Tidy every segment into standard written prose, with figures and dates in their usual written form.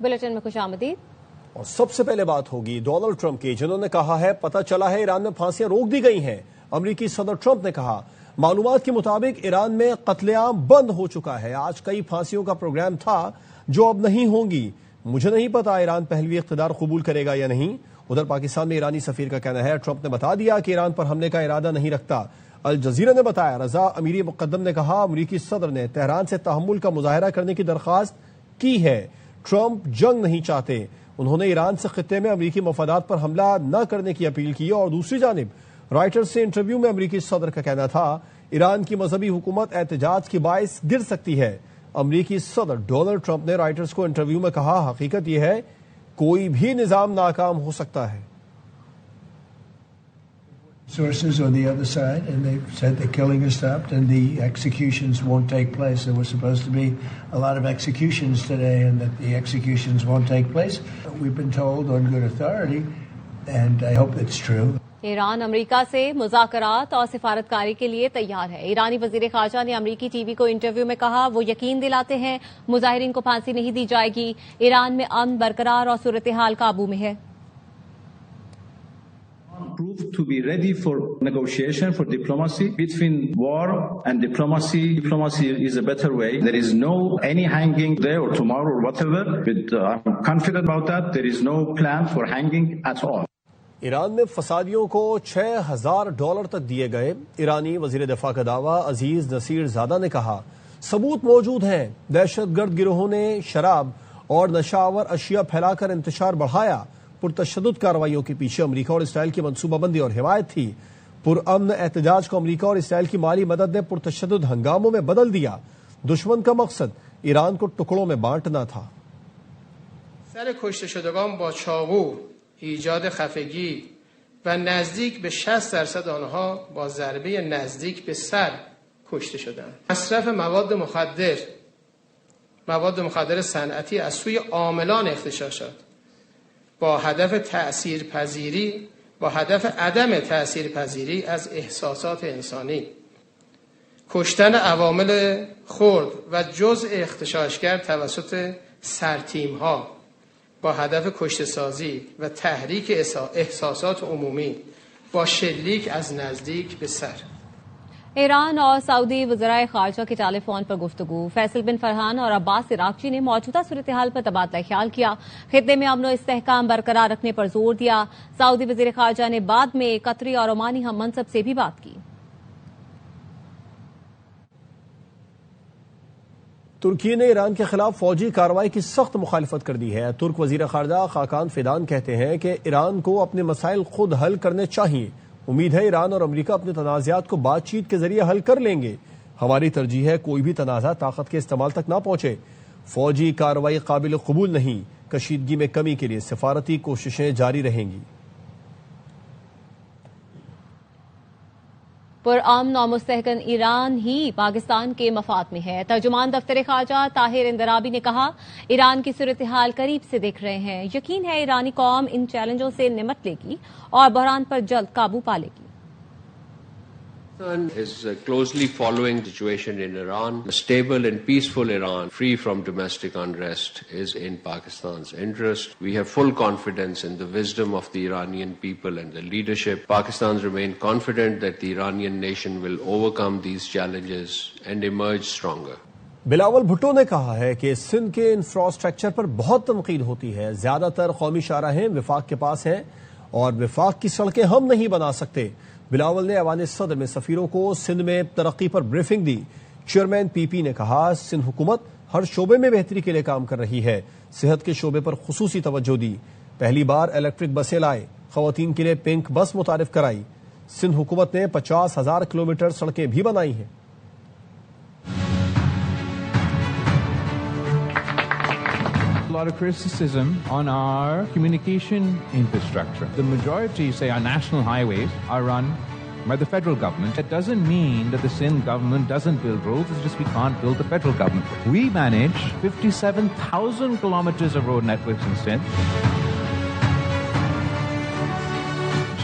Bulletin میں خوش آمدید. اور سب سے پہلے بات ہوگی ڈونلڈ ٹرمپ کی، جنہوں نے کہا ہے پتہ چلا ہے ایران میں پھانسیاں روک دی گئی ہیں. امریکی صدر ٹرمپ نے کہا معلومات کے مطابق ایران میں قتل عام بند ہو چکا ہے. آج کئی پھانسیوں کا پروگرام تھا جو اب نہیں ہوں گی. مجھے نہیں پتا ایران پہلوی اقتدار قبول کرے گا یا نہیں. ادھر پاکستان میں ایرانی سفیر کا کہنا ہے ٹرمپ نے بتا دیا کہ ایران پر حملے کا ارادہ نہیں رکھتا. الجزیرہ نے بتایا رضا امیری مقدم نے کہا امریکی صدر نے تہران سے تحمل کا مظاہرہ کرنے کی درخواست کی ہے. ٹرمپ جنگ نہیں چاہتے. انہوں نے ایران سے خطے میں امریکی مفادات پر حملہ نہ کرنے کی اپیل کی. اور دوسری جانب رائٹرز سے انٹرویو میں امریکی صدر کا کہنا تھا ایران کی مذہبی حکومت احتجاج کے باعث گر سکتی ہے. امریکی صدر ڈونلڈ ٹرمپ نے رائٹرز کو انٹرویو میں کہا حقیقت یہ ہے کوئی بھی نظام ناکام ہو سکتا ہے. Sources on the other side, and they said the killing has stopped and the executions won't take place. There were supposed to be a lot of executions today, and that the executions won't take place. We've been told on good authority, and I hope it's true. Iran امریکہ سے مذاکرات اور سفارتکاری کے لیے تیار ہے. ایرانی وزیر خارجہ نے امریکی ٹی وی کو انٹرویو میں کہا وہ یقین دلاتے ہیں مظاہرین کو پھانسی نہیں دی جائے گی. ایران میں امن برقرار اور صورتحال قابو میں ہے. Proved to be ready for negotiation, for diplomacy. Between war and diplomacy is a better way. There is no any hanging there or tomorrow or whatever, but I'm confident about that. There is no plan for hanging at all. Iran میں فسادیوں کو $6,000 تک دیے گئے. ایرانی وزیر دفاع کا دعویٰ عزیز نصیر زادہ نے کہا ثبوت موجود ہیں. دہشت گرد گروہوں نے شراب اور نشہ آور اشیاء پھیلا کر انتشار بڑھایا. پرتشدد کارروائیوں کے پیچھے امریکہ اور اسرائیل کی منصوبہ بندی اور حمایت تھی. پرامن احتجاج کو امریکہ اور اسرائیل کی مالی مدد نے پرتشدد ہنگاموں میں بدل دیا. دشمن کا مقصد ایران کو ٹکڑوں میں بانٹنا تھا. سر کشته شدگان با چاقو ایجاد خفگی و نزدیک به 60% آنها با ضربه نزدیک به سر کشته شدند. مصرف مواد مخدر صنعتی از سوی عاملان اغتشاشات با هدف عدم تأثیرپذیری از احساسات انسانی، کشتن عوامل خرد و جزء اغتشاشگر توسط سرتیم‌ها با هدف کشته‌سازی و تحریک احساسات عمومی با شلیک از نزدیک به سر. ایران اور سعودی وزرائے خارجہ کی ٹیلی فون پر گفتگو. فیصل بن فرحان اور عباس عراقچی نے موجودہ صورتحال پر تبادلہ خیال کیا. خطے میں امن و استحکام برقرار رکھنے پر زور دیا. سعودی وزیر خارجہ نے بعد میں قطری اور عمانی ہم منصب سے بھی بات کی. ترکی نے ایران کے خلاف فوجی کارروائی کی سخت مخالفت کر دی ہے. ترک وزیر خارجہ خاقان فیدان کہتے ہیں کہ ایران کو اپنے مسائل خود حل کرنے چاہیے. امید ہے ایران اور امریکہ اپنے تنازعات کو بات چیت کے ذریعے حل کر لیں گے. ہماری ترجیح ہے کوئی بھی تنازع طاقت کے استعمال تک نہ پہنچے. فوجی کارروائی قابل قبول نہیں. کشیدگی میں کمی کے لیے سفارتی کوششیں جاری رہیں گی. پرامن اور مستحکم ایران ہی پاکستان کے مفاد میں ہے. ترجمان دفتر خارجہ طاہر اندرابی نے کہا ایران کی صورتحال قریب سے دیکھ رہے ہیں. یقین ہے ایرانی قوم ان چیلنجوں سے نمٹ لے گی اور بحران پر جلد قابو پا لے گی. Is closely following the situation in Iran. A stable and peaceful Iran, free from domestic unrest, is in Pakistan's interest. We have full confidence in the wisdom of the Iranian people and the leadership. Pakistan remains confident that the Iranian nation will overcome these challenges and emerge stronger. Bilawal Bhutto نے کہا ہے کہ سندھ کے infrastructure پر بہت تنقید ہوتی ہے. زیادہ تر قومی شاہراہیں وفاق کے پاس ہیں اور وفاق کی سڑکیں ہم نہیں بنا سکتے. بلاول نے ایوان صدر میں سفیروں کو سندھ میں ترقی پر بریفنگ دی. چیئرمین پی پی نے کہا سندھ حکومت ہر شعبے میں بہتری کے لیے کام کر رہی ہے. صحت کے شعبے پر خصوصی توجہ دی. پہلی بار الیکٹرک بسیں لائے. خواتین کے لیے پنک بس متعارف کرائی. سندھ حکومت نے 50,000 کلومیٹر سڑکیں بھی بنائی ہیں. A lot of criticism on our communication infrastructure. The majority say our national highways are run by the federal government. That doesn't mean that the Sindh government doesn't build roads. It's just we can't build the federal government. We manage 57,000 kilometers of road networks in Sindh.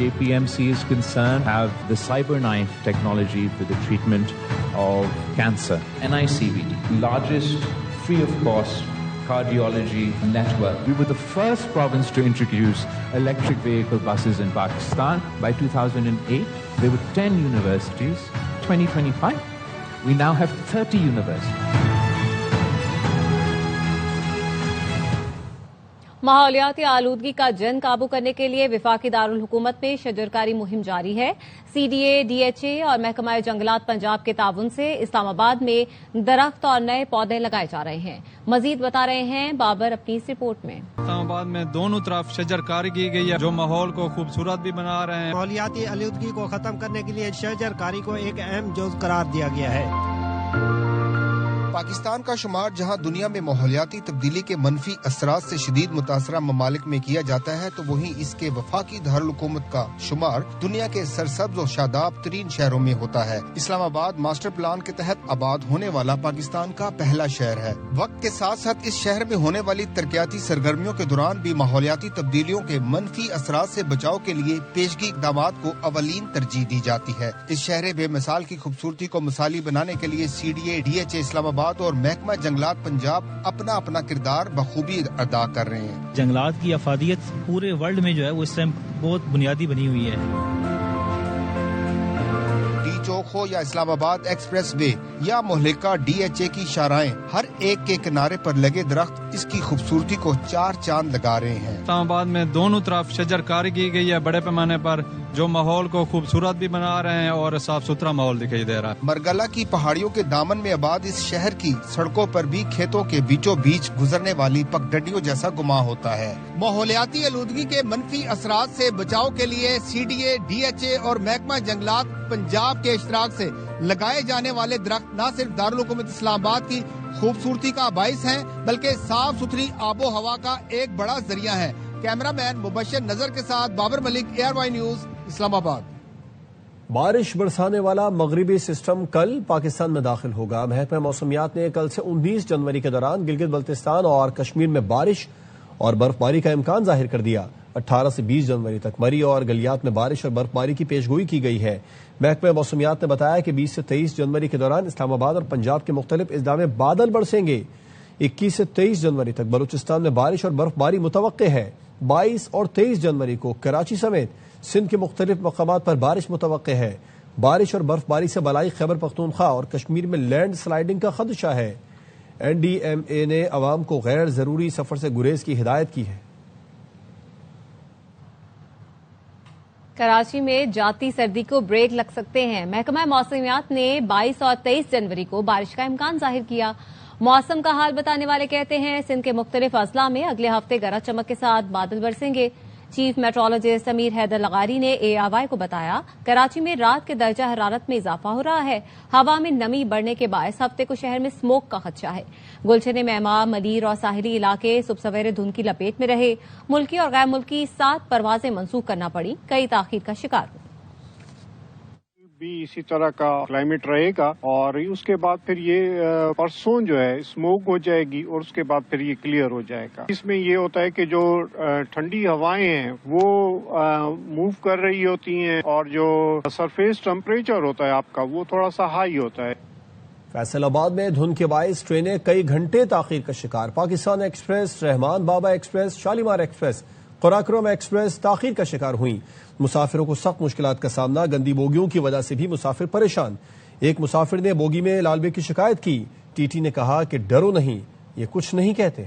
JPMC is concerned have the CyberKnife technology for the treatment of cancer. NICVD, largest free of cost cardiology network. We were the first province to introduce electric vehicle buses in Pakistan. By 2008, there were 10 universities. 2025, we now have 30 universities. ماحولیاتی آلودگی کا جن قابو کرنے کے لیے وفاقی دارالحکومت میں شجرکاری مہم جاری ہے. CDA, DHA اور محکمہ جنگلات پنجاب کے تعاون سے اسلام آباد میں درخت اور نئے پودے لگائے جا رہے ہیں. مزید بتا رہے ہیں بابر اپنی اس رپورٹ میں. اسلام آباد میں دونوں طرف شجرکاری کی گئی ہے جو ماحول کو خوبصورت بھی بنا رہے ہیں. ماحولیاتی آلودگی کو ختم کرنے کے لیے شجرکاری کو ایک اہم جز قرار دیا گیا ہے. پاکستان کا شمار جہاں دنیا میں ماحولیاتی تبدیلی کے منفی اثرات سے شدید متاثرہ ممالک میں کیا جاتا ہے تو وہیں اس کے وفاقی دارالحکومت کا شمار دنیا کے سرسبز اور شاداب ترین شہروں میں ہوتا ہے. اسلام آباد ماسٹر پلان کے تحت آباد ہونے والا پاکستان کا پہلا شہر ہے. وقت کے ساتھ ساتھ اس شہر میں ہونے والی ترقیاتی سرگرمیوں کے دوران بھی ماحولیاتی تبدیلیوں کے منفی اثرات سے بچاؤ کے لیے پیشگی اقدامات کو اولین ترجیح دی جاتی ہے. اس شہر بے مثال کی خوبصورتی کو مثالی بنانے کے لیے CDA, DHA اسلام آباد اور محکمہ جنگلات پنجاب اپنا اپنا کردار بخوبی ادا کر رہے ہیں. جنگلات کی افادیت پورے ورلڈ میں جو ہے وہ اس ٹائم بہت بنیادی بنی ہوئی ہے. ڈی چوک ہو یا اسلام آباد ایکسپریس وے یا مہلکہ DHA کی شاہراہیں، ہر ایک کے کنارے پر لگے درخت اس کی خوبصورتی کو چار چاند لگا رہے ہیں. اسلام آباد میں دونوں طرف شجرکاری کی گئی ہے بڑے پیمانے پر جو ماحول کو خوبصورت بھی بنا رہے ہیں اور صاف ستھرا ماحول دکھائی دے رہا ہے. مرگلہ کی پہاڑیوں کے دامن میں آباد اس شہر کی سڑکوں پر بھی کھیتوں کے بیچوں بیچ گزرنے والی پگڈنڈیوں جیسا گما ہوتا ہے. ماحولیاتی آلودگی کے منفی اثرات سے بچاؤ کے لیے CDA, DHA اور محکمہ جنگلات پنجاب کے اشتراک سے لگائے جانے والے درخت نہ صرف دارالحکومت اسلام آباد کی خوبصورتی کا باعث ہیں بلکہ صاف ستھری آب و ہوا کا ایک بڑا ذریعہ ہے. کیمرہ مین مبشر نظر کے ساتھ بابر ملک، ARY نیوز، اسلام آباد. بارش برسانے والا مغربی سسٹم کل پاکستان میں داخل ہوگا. محکمہ موسمیات نے کل سے 19 جنوری کے دوران گلگت بلتستان اور کشمیر میں بارش اور برف باری کا امکان ظاہر کر دیا. 18 سے 20 جنوری تک مری اور گلیات میں بارش اور برف باری کی پیشگوئی کی گئی ہے. محکمہ موسمیات نے بتایا کہ 20 سے 23 جنوری کے دوران اسلام آباد اور پنجاب کے مختلف اضلاع میں بادل برسیں گے. 21 سے 23 جنوری تک بلوچستان میں بارش اور برف باری متوقع ہے. 22 اور 23 جنوری کو کراچی سمیت سندھ کے مختلف مقامات پر بارش متوقع ہے. بارش اور برف باری سے بالائی خیبر پختونخوا اور کشمیر میں لینڈ سلائیڈنگ کا خدشہ ہے. NDMA نے عوام کو غیر ضروری سفر سے گریز کی ہدایت کی ہے. کراچی میں جاتی سردی کو بریک لگ سکتے ہیں. محکمہ موسمیات نے 22 اور 23 جنوری کو بارش کا امکان ظاہر کیا. موسم کا حال بتانے والے کہتے ہیں سندھ کے مختلف اضلاع میں اگلے ہفتے گرج چمک کے ساتھ بادل برسیں گے. چیف میٹرولوجسٹ امیر حیدر لغاری نے ARY کو بتایا کراچی میں رات کے درجہ حرارت میں اضافہ ہو رہا ہے. ہوا میں نمی بڑھنے کے باعث ہفتے کو شہر میں اسموک کا خدشہ ہے. گلشن معما، ملیر اور ساحلی علاقے صبح سویرے دھند کی لپیٹ میں رہے. ملکی اور غیر ملکی 7 پروازیں منسوخ کرنا پڑی، کئی تاخیر کا شکار ہوئے. بھی اسی طرح کا کلائمیٹ رہے گا اور اس کے بعد پھر یہ پرسوں جو ہے اسموک ہو جائے گی اور اس کے بعد پھر یہ کلیئر ہو جائے گا. اس میں یہ ہوتا ہے کہ جو ٹھنڈی ہوائیں ہیں وہ موو کر رہی ہوتی ہیں اور جو سرفیس ٹمپریچر ہوتا ہے آپ کا وہ تھوڑا سا ہائی ہوتا ہے. فیصل آباد میں دھند کے باعث ٹرینیں کئی گھنٹے تاخیر کا شکار. پاکستان ایکسپریس، رحمان بابا express, Shalimar express, Karakoram express تاخیر کا شکار ہوئیں. مسافروں کو سخت مشکلات کا سامنا. گندی بوگیوں کی وجہ سے بھی مسافر پریشان. ایک مسافر نے بوگی میں لال بیگ کی شکایت کی. TT نے کہا کہ ڈرو نہیں، یہ کچھ نہیں کہتے.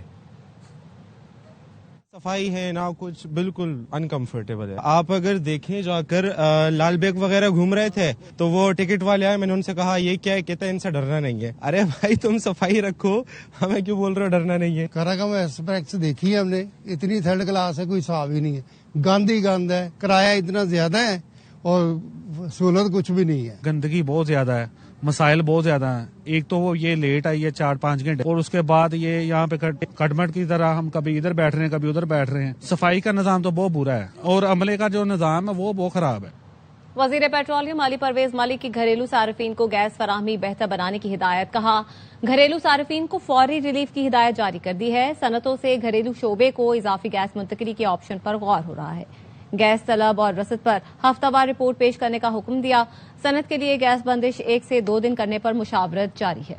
صفائی ہے نہ کچھ، بالکل انکمفرٹیبل ہے. آپ اگر دیکھیں جا کر لال بیگ وغیرہ گھوم رہے تھے تو وہ ٹکٹ والے آئے، میں نے ان سے کہا یہ کیا ہے، کہتے ہیں ان سے ڈرنا نہیں ہے. ارے بھائی تم صفائی رکھو، ہمیں کیوں بول رہے ہو ڈرنا نہیں ہے. قراقرم ایکسپریس دیکھی ہے ہم نے، اتنی تھرڈ کلاس ہے کوئی حساب ہی نہیں ہے. گند ہی گند ہے، کرایہ اتنا زیادہ ہے اور سہولت کچھ بھی نہیں ہے. گندگی بہت زیادہ ہے، مسائل بہت زیادہ ہیں. ایک تو وہ یہ لیٹ آئی ہے 4-5 گھنٹے اور اس کے بعد یہ یہاں پہ کٹمٹ کی طرح ہم کبھی ادھر بیٹھ رہے ہیں کبھی ادھر بیٹھ رہے ہیں. صفائی کا نظام تو بہت برا ہے اور عملے کا جو نظام ہے وہ بہت خراب ہے. وزیر پیٹرولیم علی پرویز ملک کی گھریلو صارفین کو گیس فراہمی بہتر بنانے کی ہدایت. کہا گھریلو صارفین کو فوری ریلیف کی ہدایت جاری کر دی ہے. صنعتوں سے گھریلو شعبے کو اضافی گیس منتقلی کے آپشن پر غور ہو رہا ہے. گیس طلب اور رسد پر ہفتہ وار رپورٹ پیش کرنے کا حکم دیا. صنعت کے لیے گیس بندش 1 سے 2 دن کرنے پر مشاورت جاری ہے.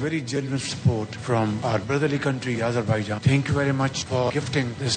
Very generous support from our brotherly country Azerbaijan. Thank you very much for gifting this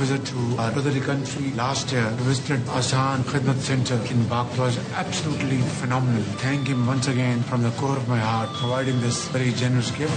Visit to our brotherly country last year. We visited Asan Khidmat Center in Baq. It was absolutely phenomenal. Thank him once again from the core of my heart providing this very generous gift.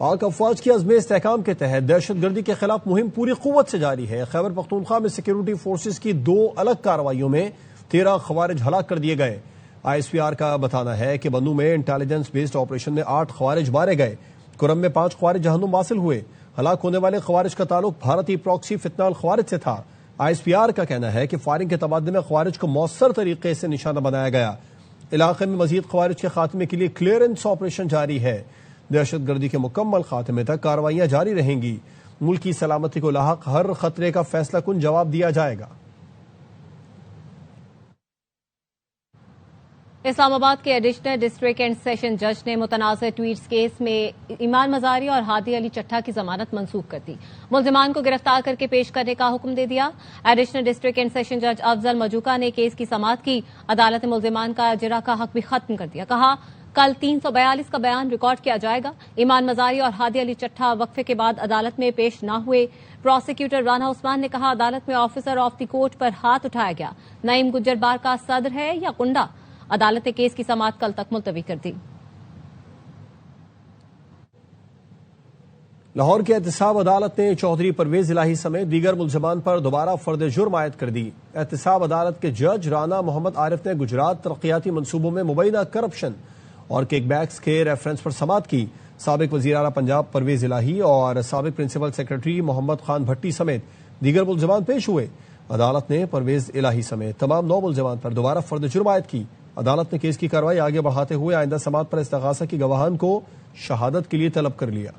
پاک افواج کی عزم استحکام کے تحت دہشت گردی کے خلاف مہم پوری قوت سے جاری ہے۔ خیبر پختونخوا میں سیکیورٹی فورسز کی 2 الگ کارروائیوں میں 13 خوارج ہلاک کر دیے گئے۔ ISPR کا بتانا ہے کہ بنو میں انٹیلیجنس بیسڈ آپریشن میں 8 خوارج مارے گئے۔ کرم میں 5 خوارج جہنم حاصل ہوئے۔ ہلاک ہونے والے خوارج کا تعلق بھارتی پراکسی فتنہ الخوارج سے تھا۔ ISPR کا کہنا ہے کہ فائرنگ کے تبادلے میں خوارج کو مؤثر طریقے سے نشانہ بنایا گیا۔ علاقے میں مزید خوارج کے خاتمے کے لیے کلیئرنس آپریشن جاری ہے۔ دہشت گردی کے مکمل خاتمے تک کارروائیاں جاری رہیں گی۔ ملک کی سلامتی کو لاحق ہر خطرے کا فیصلہ کن جواب دیا جائے گا۔ اسلام آباد کے ایڈیشنل ڈسٹرکٹ اینڈ سیشن جج نے متنازع ٹویٹس کیس میں ایمان مزاری اور ہادی علی چٹھا کی ضمانت منسوخ کر دی۔ ملزمان کو گرفتار کر کے پیش کرنے کا حکم دے دیا۔ ایڈیشنل ڈسٹرکٹ اینڈ سیشن جج افضل مجوکا نے کیس کی سماعت کی۔ عدالت نے ملزمان کا اجرا کا حق بھی ختم کر دیا۔ کہا کل 342 کا بیان ریکارڈ کیا جائے گا۔ ایمان مزاری اور ہادی علی چٹھا وقفے کے بعد عدالت میں پیش نہ ہوئے۔ پروسیکیوٹر رانا عثمان نے کہا عدالت میں آفیسر آف دی کورٹ پر ہاتھ اٹھایا گیا۔ نعیم گجر بار کا صدر ہے یا کنڈا؟ عدالت نے کیس کی سماعت کل تک ملتوی کر دی۔ لاہور کے احتساب عدالت نے چودھری پرویز الہی سمیت دیگر ملزمان پر دوبارہ فرد جرم عائد کر دی۔ احتساب عدالت کے جج رانا محمد عارف نے گجرات ترقیاتی منصوبوں میں مبینہ کرپشن اور کیک بیکس کے ریفرنس پر سماعت کی۔ سابق وزیر اعلیٰ پنجاب پرویز الہی اور سابق پرنسپل سیکرٹری محمد خان بھٹی سمیت دیگر ملزمان پیش ہوئے۔ عدالت نے پرویز الہی سمیت تمام 9 ملزمان پر دوبارہ فرد جرم عائد کی۔ عدالت نے کیس کی کارروائی آگے بڑھاتے ہوئے آئندہ سماعت پر استغاثہ کی گواہان کو شہادت کے لیے طلب کر لیا۔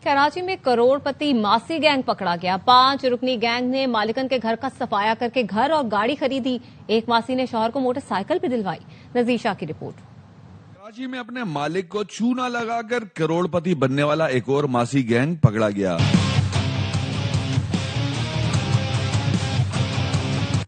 کراچی میں کروڑ پتی ماسی گینگ پکڑا گیا۔ 5 رکنی گینگ نے مالکن کے گھر کا صفایا کر کے گھر اور گاڑی خریدی۔ ایک ماسی نے شوہر کو موٹر سائیکل پہ دلوائی۔ نذیر شاہ کی رپورٹ۔ کراچی میں اپنے مالک کو چونا لگا کر کروڑ پتی بننے والا ایک اور ماسی گینگ پکڑا گیا۔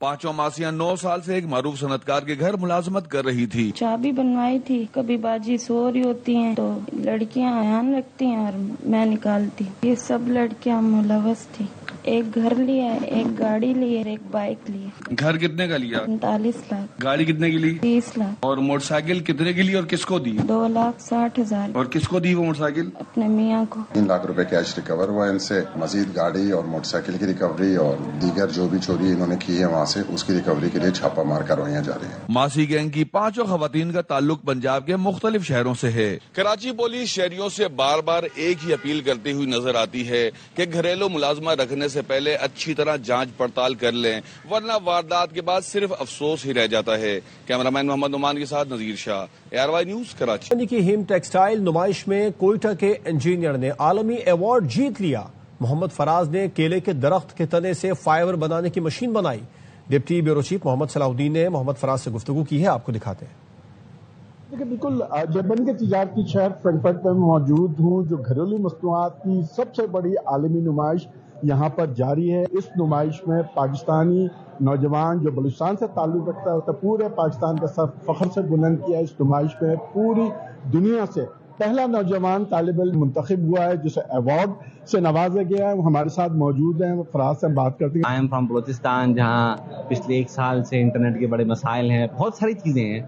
5 ماسیاں 9 سال سے ایک معروف صنعتکار کے گھر ملازمت کر رہی تھی۔ چابی بنوائی تھی، کبھی باجی سو رہی ہوتی ہیں تو لڑکیاں احان رکھتی ہیں اور میں نکالتی۔ یہ سب لڑکیاں ملوث تھی۔ ایک گھر لیا، ایک گاڑی لی، ایک بائک لی۔ گھر کتنے کا لیا؟ 39 لاکھ۔ گاڑی کتنے کی لی؟ 30 لاکھ۔ اور موٹر سائیکل کتنے کی لی اور کس کو دی؟ 2,60,000۔ اور کس کو دی وہ موٹر سائیکل؟ اپنے میاں کو۔ 3 لاکھ روپے کیش ریکور ہوا ان سے۔ مزید گاڑی اور موٹر سائیکل کی ریکوری اور دیگر جو بھی چوری انہوں نے کی ہے وہاں سے اس کی ریکوری کے لیے چھاپا مار کاروائیاں جاری ہیں۔ ماسی گینگ کی 5 خواتین کا تعلق پنجاب کے مختلف شہروں سے ہے۔ کراچی پولیس شہریوں سے بار بار ایک ہی اپیل کرتی ہوئی نظر آتی ہے کہ گھریلو ملازمہ رکھنے سے پہلے اچھی طرح جانچ پڑتال کر لیں، ورنہ واردات کے بعد صرف افسوس ہی رہ جاتا ہے۔ کیمرامین محمد نعمان کے ساتھ نذیر شاہ، ARY نیوز کراچی۔ کی ہیم ٹیکسٹائل نمائش میں کوئٹہ کے انجینئر نے عالمی ایوارڈ جیت لیا۔ محمد فراز نے کیلے کے درخت کے تنے سے فائبر بنانے کی مشین بنائی۔ ڈپٹی بیورو چیف محمد صلاح الدین نے محمد فراز سے گفتگو کی ہے، آپ کو دکھاتے ہیں۔ بالکل جرمنی کے تجارتی شہر فرینکفرٹ میں موجود ہوں، جو گھریلو مصنوعات کی سب سے بڑی عالمی نمائش یہاں پر جاری ہے۔ اس نمائش میں پاکستانی نوجوان جو بلوچستان سے تعلق رکھتا ہے پورے پاکستان کا سر فخر سے بلند کیا۔ اس نمائش میں پوری دنیا سے پہلا نوجوان طالب علم منتخب ہوا ہے جسے ایوارڈ سے نوازا گیا ہے۔ ہمارے ساتھ موجود ہیں، فراز سے ہم بات کرتے ہیں۔ آئی ایم فرام بلوچستان، جہاں پچھلے 1 سال سے انٹرنیٹ کے بڑے مسائل ہیں، بہت ساری چیزیں ہیں،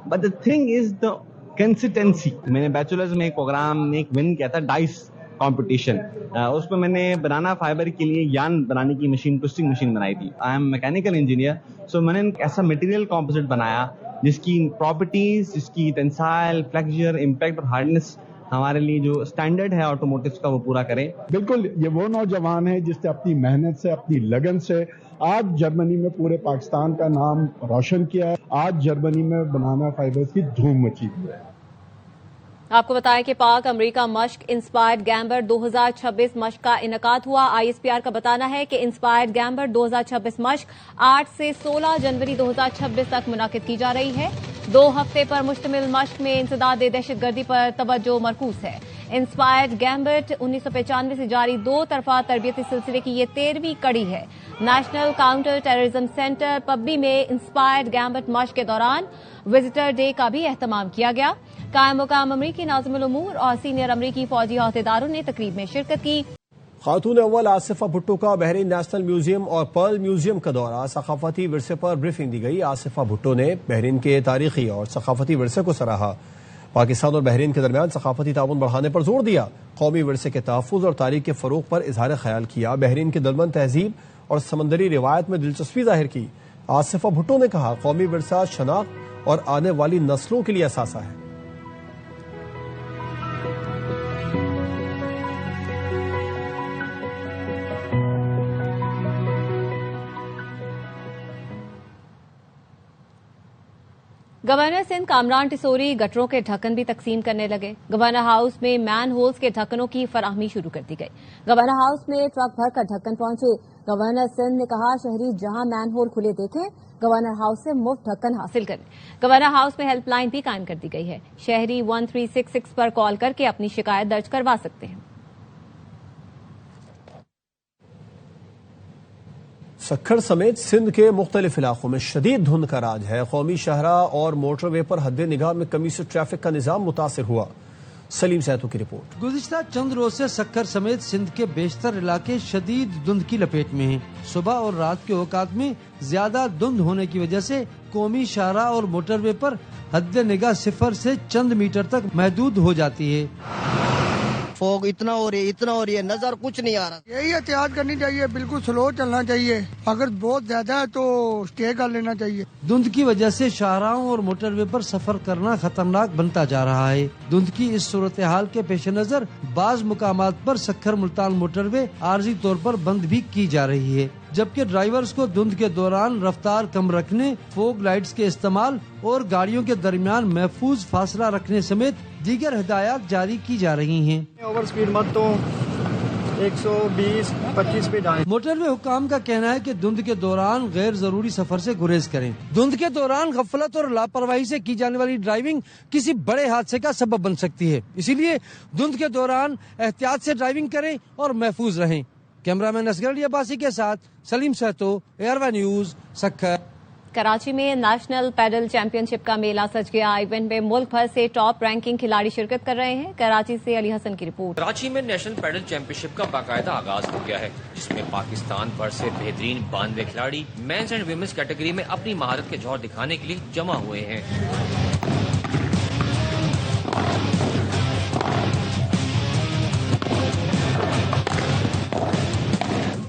but the thing is the consistency. میں نے بیچلرز میں ایک پروگرام نے ایک ون کیا تھا، ڈائس کمپٹیشن، اس میں نے بنانا فائبر کے لیے یان بنانے کی مشین، ٹوسٹنگ مشین بنائی تھی۔ آئی ایم میکینیکل انجینئر، سو میں نے ایسا مٹیریل کمپوزٹ بنایا جس کی پراپرٹیز، جس کی ٹینسائل، فلیکچر، امپیکٹ اور ہارڈنس ہمارے لیے جو اسٹینڈرڈ ہے آٹوموٹیوز کا وہ پورا کریں۔ بالکل یہ وہ نوجوان ہے جس نے اپنی محنت سے، اپنی لگن سے آج جرمنی میں پورے پاکستان کا نام روشن کیا ہے۔ آج جرمنی میں بنانا فائبرز کی دھوم مچی ہوئی ہے۔ آپ کو بتائیں کہ پاک امریکہ مشق انسپائرڈ گیمبر 2026 مشق کا انعقاد ہوا۔ ISPR کا بتانا ہے کہ انسپائرڈ گیمبر 2026 مشق 8 سے 16 جنوری 2026 تک منعقد کی جا رہی ہے۔ 2 ہفتے پر مشتمل مشق میں انسداد دہشت گردی پر توجہ مرکوز ہے۔ انسپائرڈ گیمبٹ 1995 سے جاری 2 طرفہ تربیتی سلسلے کی یہ 13ویں کڑی ہے۔ National counter terrorism centre Pabbi میں انسپائرڈ گیمبٹ مشق کے دوران وزٹر ڈے کا بھی اہتمام کیا گیا۔ قائم مقام امریکی ناظم الامور اور سینئر امریکی فوجی عہدیداروں نے تقریب میں شرکت کی۔ خاتون اول آصفہ بھٹو کا بحرین نیشنل میوزیم اور پرل میوزیم کا دورہ، ثقافتی ورثے پر بریفنگ دی گئی۔ آصفہ بھٹو نے بحرین کے تاریخی اور ثقافتی ورثے کو سراہا۔ پاکستان اور بحرین کے درمیان ثقافتی تعاون بڑھانے پر زور دیا، قومی ورثے کے تحفظ اور تاریخ کے فروغ پر اظہار خیال کیا، بحرین کی دلمن تہذیب اور سمندری روایت میں دلچسپی ظاہر کی۔ آصفہ بھٹو نے کہا قومی ورثہ شناخت اور آنے والی نسلوں کے لیے اثاثہ ہے۔ گورنر سندھ کامران ٹسوری گٹروں کے ڈھکن بھی تقسیم کرنے لگے۔ گورنر ہاؤس میں مین ہولز کے ڈھکنوں کی فراہمی شروع کر دی گئی۔ گورنر ہاؤس میں ٹرک بھر کر ڈھکن پہنچے۔ گورنر سندھ نے کہا شہری جہاں مین ہول کھلے دیکھیں گورنر ہاؤس سے مفت ڈھکن حاصل کریں۔ گورنر ہاؤس میں ہیلپ لائن بھی قائم کر دی گئی ہے، شہری 1366 پر کال کر کے اپنی شکایت درج کروا سکتے ہیں۔ سکھڑ سمیت سندھ کے مختلف علاقوں میں شدید دھند کا راج ہے۔ قومی شاہراہ اور موٹر وے پر حد نگاہ میں کمی سے ٹریفک کا نظام متاثر ہوا۔ سلیم سیتو کی رپورٹ۔ گزشتہ چند روز سے سکھر سمیت سندھ کے بیشتر علاقے شدید دھند کی لپیٹ میں ہیں۔ صبح اور رات کے اوقات میں زیادہ دھند ہونے کی وجہ سے قومی شاہراہ اور موٹر وے پر حد نگاہ 0 سے چند میٹر تک محدود ہو جاتی ہے۔ فوگ اتنا ہو رہی ہے نظر کچھ نہیں آ رہا۔ یہی احتیاط کرنی چاہیے، بالکل سلو چلنا چاہیے، اگر بہت زیادہ ہے تو اسٹے کر لینا چاہیے۔ دھند کی وجہ سے شاہراہوں اور موٹر وے پر سفر کرنا خطرناک بنتا جا رہا ہے۔ دھند کی اس صورتحال کے پیش نظر بعض مقامات پر سکھر ملتان موٹر وے عارضی طور پر بند بھی کی جا رہی ہے، جبکہ ڈرائیورز کو دھند کے دوران رفتار کم رکھنے، فوگ لائٹس کے استعمال اور گاڑیوں کے درمیان محفوظ فاصلہ رکھنے سمیت دیگر ہدایات جاری کی جا رہی ہیں۔ اوور سپیڈ مت تو 120-25 پہ جائیں۔ موٹر وے حکام کا کہنا ہے کہ دھند کے دوران غیر ضروری سفر سے گریز کریں۔ دھند کے دوران غفلت اور لاپرواہی سے کی جانے والی ڈرائیونگ کسی بڑے حادثے کا سبب بن سکتی ہے، اسی لیے دھند کے دوران احتیاط سے ڈرائیونگ کریں اور محفوظ رہیں۔ کیمرہ مین اصغر علی عباسی کے ساتھ سلیم سہتو، ARY نیوز، سکھر۔ کراچی میں نیشنل پیڈل چیمپئن شپ کا میلہ سج گیا۔ ایونٹ میں ملک بھر سے ٹاپ رینکنگ کھلاڑی شرکت کر رہے ہیں۔ کراچی سے علی حسن کی رپورٹ۔ کراچی میں نیشنل پیڈل چیمپئن شپ کا باقاعدہ آغاز ہو گیا ہے، جس میں پاکستان بھر سے بہترین 92 کھلاڑی مینز اینڈ ویمنز کیٹیگری میں اپنی مہارت کے جوہر دکھانے کے لیے جمع ہوئے ہیں۔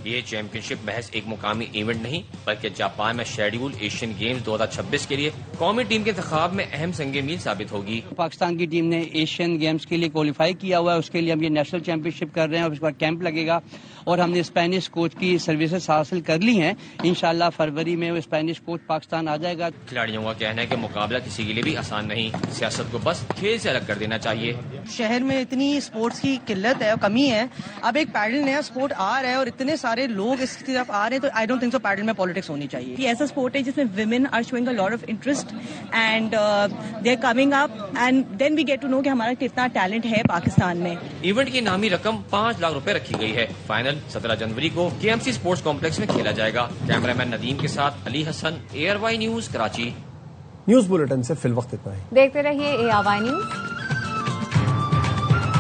یہ چیمپئن شپ محض ایک مقامی ایونٹ نہیں بلکہ جاپان میں شیڈیول ایشین گیمز 2026 کے لیے قومی ٹیم کے انتخاب میں اہم سنگ میل ثابت ہوگی۔ پاکستان کی ٹیم نے ایشین گیمز کے لیے کوالیفائی کیا ہوا ہے، اس کے لیے ہم یہ نیشنل چیمپئن شپ کر رہے ہیں اور اس پر کیمپ لگے گا، اور ہم نے اسپینش کوچ کی سروسز حاصل کر لی ہیں۔ انشاءاللہ فروری میں وہ اسپینش کوچ پاکستان آ جائے گا۔ کھلاڑیوں کا کہنا ہے کہ مقابلہ کسی کے لیے بھی آسان نہیں، سیاست کو بس کھیل سے الگ کر دینا چاہیے۔ شہر میں اتنی اسپورٹس کی قلت ہے، کمی ہے، اب ایک پیڈل نیا اسپورٹ آ رہا ہے اور اتنے سارے لوگ اس کی طرف آ رہے ہیں، تو I don't think so padel میں پالیٹکس ہونی چاہیے۔ یہ ایسا اسپورٹ ہے جس میں women are showing a lot of interest and they are coming up and then we get to know کہ ہمارا کتنا ٹیلنٹ ہے پاکستان میں۔ ایونٹ کی انعامی رقم 5 لاکھ روپے رکھی گئی ہے۔ فائنل 17 جنوری کو KMC اسپورٹس کمپلیکس میں کھیلا جائے گا۔ کیمرہ مین ندیم کے ساتھ علی حسن، ARY news, Karachi. News bulletin سے فی الوقت اتنا ہی۔ دیکھتے رہیے ARY نیوز۔